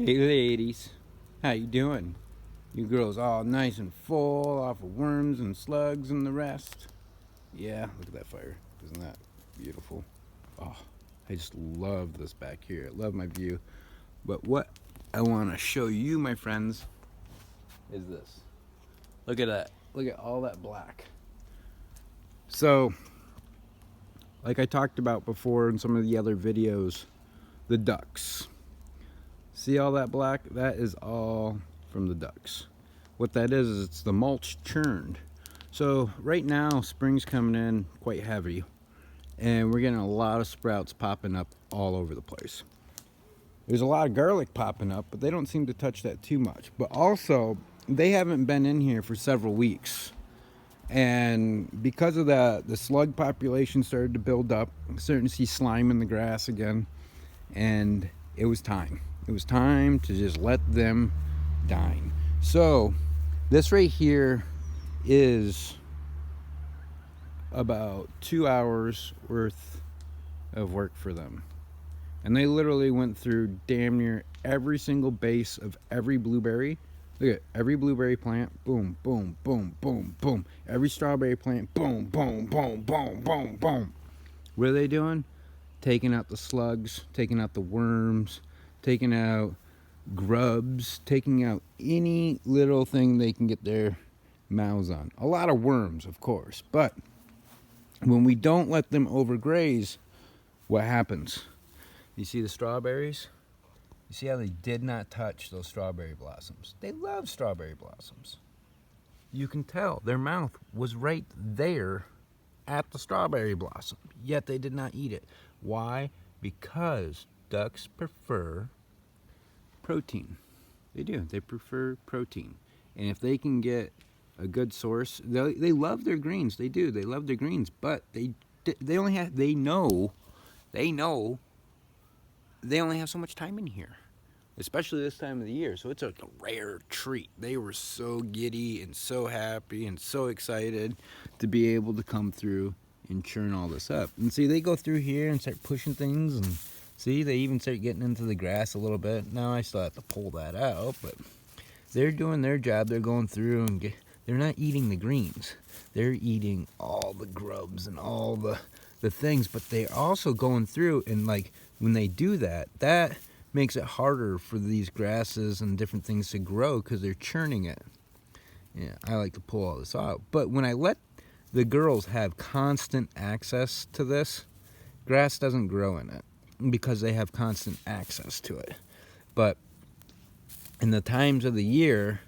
Hey ladies, how you doing? You girls all nice and full off of worms and slugs and the rest? Yeah, look at that fire. Isn't that beautiful? Oh, I just love this back here. I love my view. But what I want to show you, my friends, is this. Look at that. Look at all that black. So, like I talked about before in some of the other videos, the ducks. See all that black? That is all from the ducks. What that is it's the mulch churned. So right now spring's coming in quite heavy and we're getting a lot of sprouts popping up all over the place. There's a lot of garlic popping up, but they don't seem to touch that too much. But also they haven't been in here for several weeks, and because of that the slug population started to build up. I'm starting to see slime in the grass again, and it was time to just let them dine. So this right here is about 2 hours worth of work for them, and they literally went through damn near every single base of every blueberry. Look at every blueberry plant, boom, boom, boom, boom, boom. Every strawberry plant, boom, boom, boom, boom, boom, boom. What are they doing? Taking out the slugs, taking out the worms, taking out grubs, taking out any little thing they can get their mouths on. A lot of worms, of course, but when we don't let them overgraze, what happens? You see the strawberries? You see how they did not touch those strawberry blossoms? They love strawberry blossoms. You can tell their mouth was right there at the strawberry blossom, yet they did not eat it. Why? Because ducks prefer protein. They do. They prefer protein. And if they can get a good source, they love their greens. They do. They love their greens, but they only have they know they only have so much time in here, especially this time of the year. So it's like a rare treat. They were so giddy and so happy and so excited to be able to come through and churn all this up. And see, they go through here and start pushing things, and see, they even start getting into the grass a little bit. Now I still have to pull that out, but they're doing their job. They're going through and they're not eating the greens. They're eating all the grubs and all the things, but they're also going through, and like when they do that, that makes it harder for these grasses and different things to grow because they're churning it. Yeah, I like to pull all this out. But when I let the girls have constant access to this, grass doesn't grow in it because they have constant access to it. But in the times of the year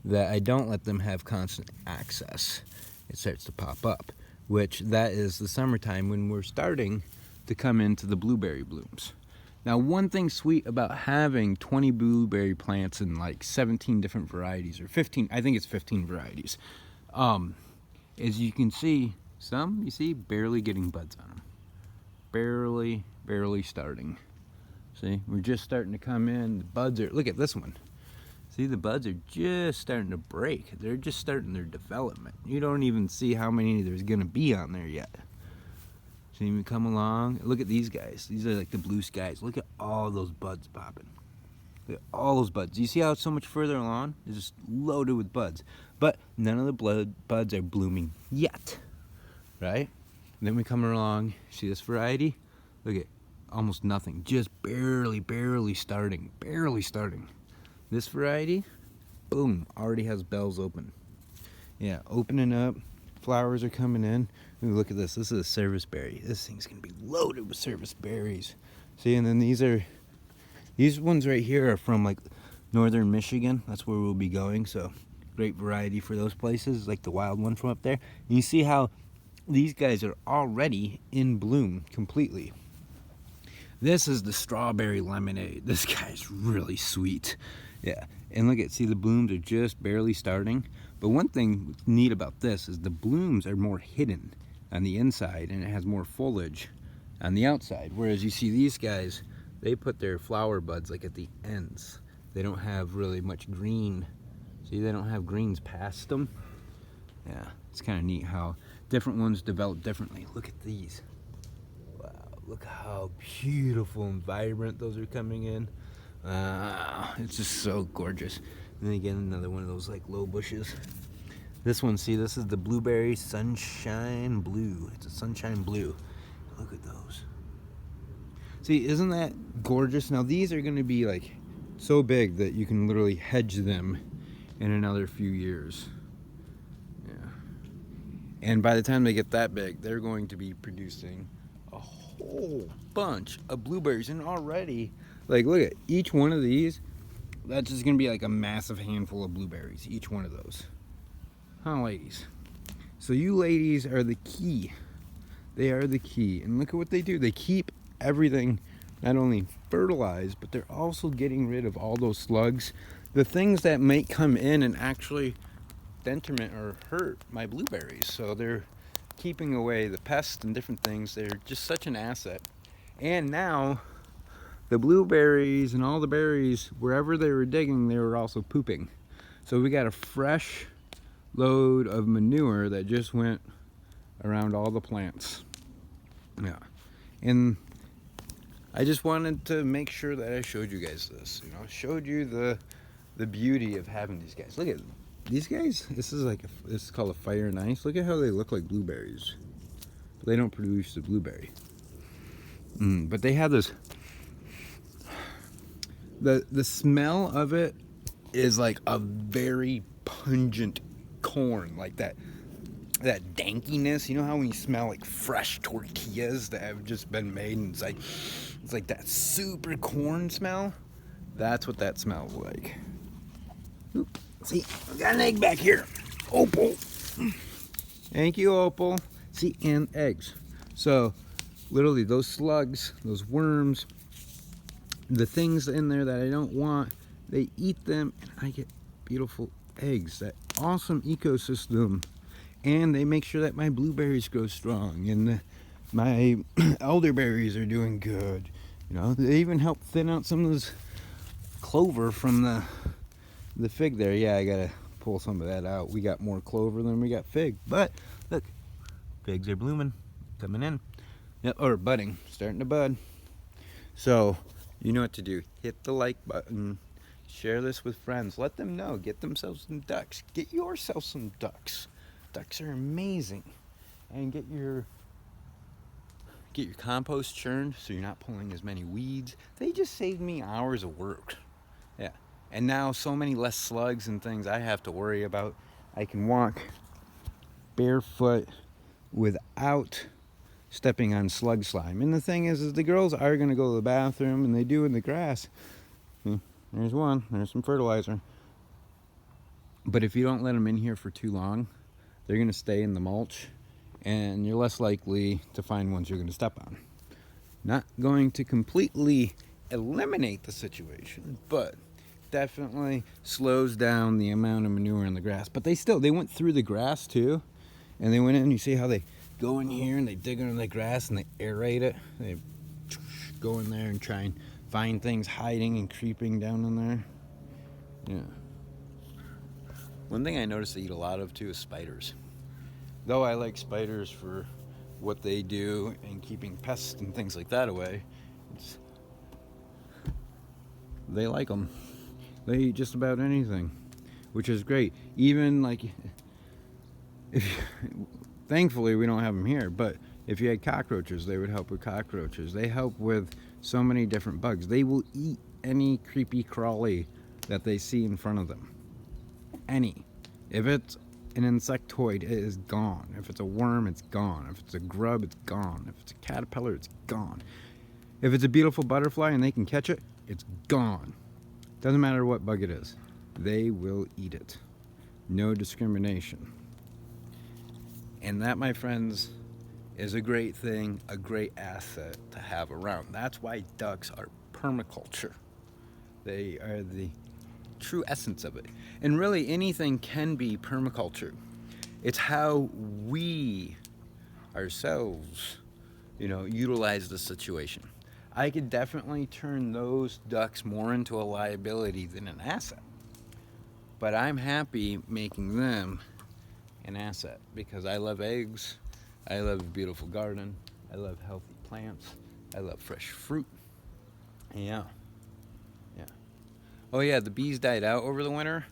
that I don't let them have constant access, it starts to pop up, which that is the summertime when we're starting to come into the blueberry blooms. Now, one thing sweet about having 20 blueberry plants in like 17 different varieties, or 15, I think it's 15 varieties, is you can see some, you see, barely getting buds on them. Barely starting. See, we're just starting to come in. The buds are, look at this one. See, the buds are just starting to break. They're just starting their development. You don't even see how many there's going to be on there yet. See me come along. Look at these guys. These are like the blue skies. Look at all those buds popping. Look at all those buds. You see how it's so much further along? It's just loaded with buds. But none of the buds are blooming yet, right? And then we come along. See this variety? Look at almost nothing. Just barely starting. Barely starting. This variety, boom, already has bells open. Yeah, opening up. Flowers are coming in. Ooh, look at this. This is a service berry. This thing's gonna be loaded with service berries. See, and then these ones right here are from like northern Michigan. That's where we'll be going. So great variety for those places, like the wild one from up there. And you see how these guys are already in bloom completely. This is the strawberry lemonade. This guy's really sweet. Yeah, and look at, see the blooms are just barely starting. But one thing neat about this is the blooms are more hidden on the inside, and it has more foliage on the outside. Whereas you see these guys, they put their flower buds like at the ends. They don't have really much green. See, they don't have greens past them. Yeah, it's kind of neat how different ones develop differently. Look at these. Wow, look how beautiful and vibrant those are coming in. It's just so gorgeous. And then again, another one of those like low bushes. This one, see, this is the blueberry sunshine blue. It's a sunshine blue. Look at those. See, isn't that gorgeous? Now these are going to be like so big that you can literally hedge them in another few years. Yeah. And by the time they get that big, they're going to be producing a whole bunch of blueberries. And already, like, look at each one of these. That's just going to be like a massive handful of blueberries, each one of those. Huh, ladies? So you ladies are the key. They are the key. And look at what they do. They keep everything not only fertilized, but they're also getting rid of all those slugs, the things that might come in and actually detriment or hurt my blueberries. So they're keeping away the pests and different things. They're just such an asset. And now the blueberries and all the berries, wherever they were digging, they were also pooping. So we got a fresh load of manure that just went around all the plants. Yeah. And I just wanted to make sure that I showed you guys this, you know, showed you the beauty of having these guys. Look at these guys. This is called a fire and ice. Look at how they look like blueberries, but they don't produce the blueberry. But they have this, the smell of it is like a very pungent corn, like that dankiness. You know how when you smell like fresh tortillas that have just been made, and it's like that super corn smell? That's what that smells like. Oop, see, I got an egg back here. Opal. Thank you, Opal. See, and eggs. So literally those slugs, those worms, the things in there that I don't want, they eat them and I get beautiful eggs. That awesome ecosystem. And they make sure that my blueberries grow strong and my elderberries are doing good. You know, they even help thin out some of this clover from the fig there. Yeah, I gotta pull some of that out. We got more clover than we got fig. But look, figs are blooming, coming in. Yep, or budding, starting to bud. So you know what to do. Hit the like button. Share this with friends. Let them know. Get themselves some ducks. Get yourself some ducks. Ducks are amazing. And get your compost churned so you're not pulling as many weeds. They just saved me hours of work. Yeah. And now so many less slugs and things I have to worry about. I can walk barefoot without stepping on slug slime. And the thing is the girls are going to go to the bathroom, and they do in the grass. There's one. There's some fertilizer. But if you don't let them in here for too long, they're going to stay in the mulch, and you're less likely to find ones you're going to step on. Not going to completely eliminate the situation, but definitely slows down the amount of manure in the grass. But they went through the grass too, and they went in. You see how they go in here and they dig into the grass and they aerate it. They go in there and try and find things hiding and creeping down in there. Yeah. One thing I noticed they eat a lot of too is spiders. Though I like spiders for what they do in keeping pests and things like that away, they like them. They eat just about anything, which is great. Even like, thankfully we don't have them here, but if you had cockroaches, they would help with cockroaches. They help with so many different bugs. They will eat any creepy crawly that they see in front of them. Any. If it's an insectoid, it is gone. If it's a worm, it's gone. If it's a grub, it's gone. If it's a caterpillar, it's gone. If it's a beautiful butterfly and they can catch it, it's gone. Doesn't matter what bug it is. They will eat it. No discrimination. And that, my friends, is a great thing, a great asset to have around. That's why ducks are permaculture. They are the true essence of it. And really anything can be permaculture. It's how we ourselves, utilize the situation. I could definitely turn those ducks more into a liability than an asset. But I'm happy making them an asset because I love eggs, I love a beautiful garden, I love healthy plants, I love fresh fruit. Yeah. Oh yeah, the bees died out over the winter,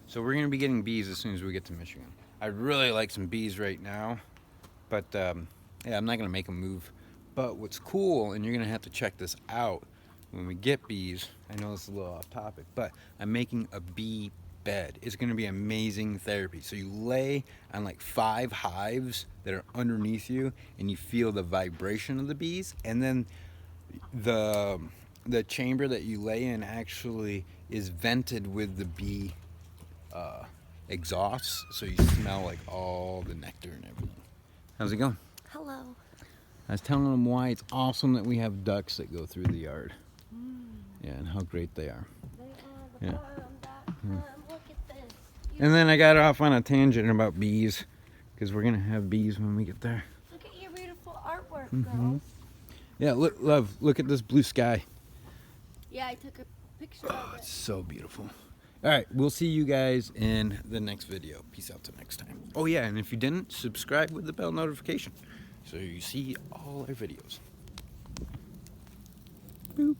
so we're gonna be getting bees as soon as we get to Michigan. I'd really like some bees right now, but yeah, I'm not gonna make them move. But what's cool, and you're gonna have to check this out when we get bees. I know this is a little off topic, but I'm making a bee bed. It's gonna be amazing therapy. So you lay on like 5 hives that are underneath you, and you feel the vibration of the bees, and then the chamber that you lay in actually is vented with the bee exhausts, so you smell like all the nectar and everything. How's it going? Hello. I was telling them why it's awesome that we have ducks that go through the yard. Yeah, and how great they are. They are the Yeah. farm. Look at this. And then I got off on a tangent about bees, because we're gonna have bees when we get there. Look at your beautiful artwork, Mm-hmm. girls. Yeah, look, love, look at this blue sky. Yeah, I took a picture Oh, of it. it's so beautiful. All right, we'll see you guys in the next video. Peace out till next time. Oh yeah, and if you didn't, subscribe with the bell notification so you see all our videos. Boop.